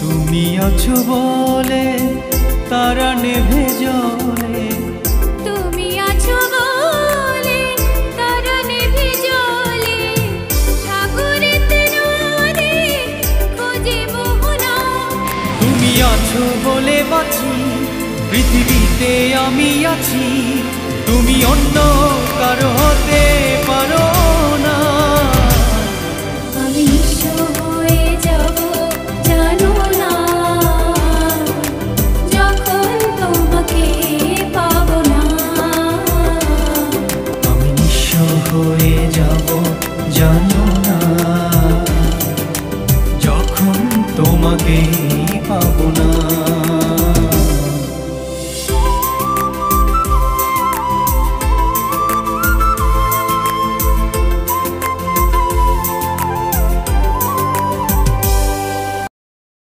তুমি আছো বলে তারা নেভে জ্বলে, তুমি আছো বলে তারা নেভে জ্বলে, সাগরেতে নদে খোঁজে মোহনা। তুমি আছো বলে বাঁচি, পৃথিবীতে আমি আছি, তুমি অন্য কারো হতে পারো না। আমি নিঃস্ব হয়ে যাব জানো না, যখন তোমাকে পাবো না। আমি নিঃস্ব হয়ে যাব জানো না, যখন তোমাকে পাবো না।